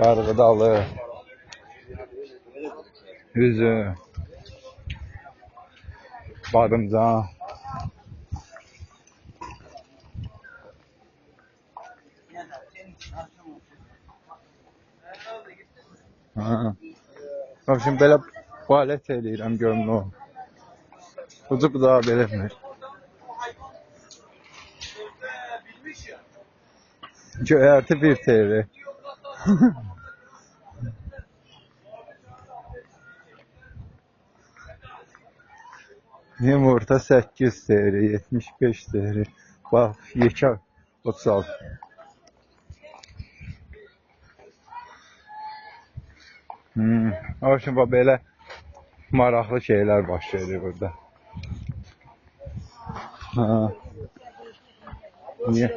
Qarğıdalı, Üzüm, Badımcan. Şimdi belə fəaliyyət eləyirəm, görün o. Ucu budağı belirmir. Göyərti 1 TL. Yumurta 8 TL, 75 TL. Bax, yekə 36. O üçün belə maraqlı şeylər baş verir burada. Niyə?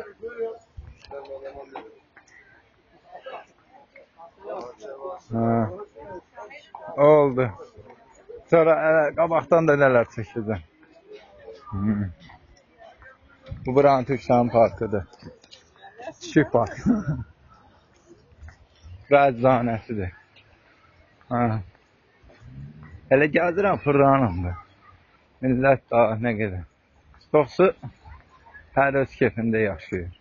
Oldu. Sonra qabaqdan da nələr çəkəcəm. Bu buranın Türkçənin parkıdır. Kiçik park. Rəzzanəsidir. Hələ gəldirəm fırlanımdır. Millət daha nə qədər. Çoxsu hər öz kefində yaşayır.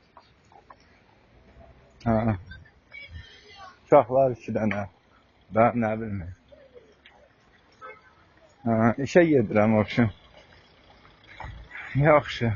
Uşaqlar 2 dənə. Ben nə bilməyim. İşə gedirəm o üçün. Yaxşı.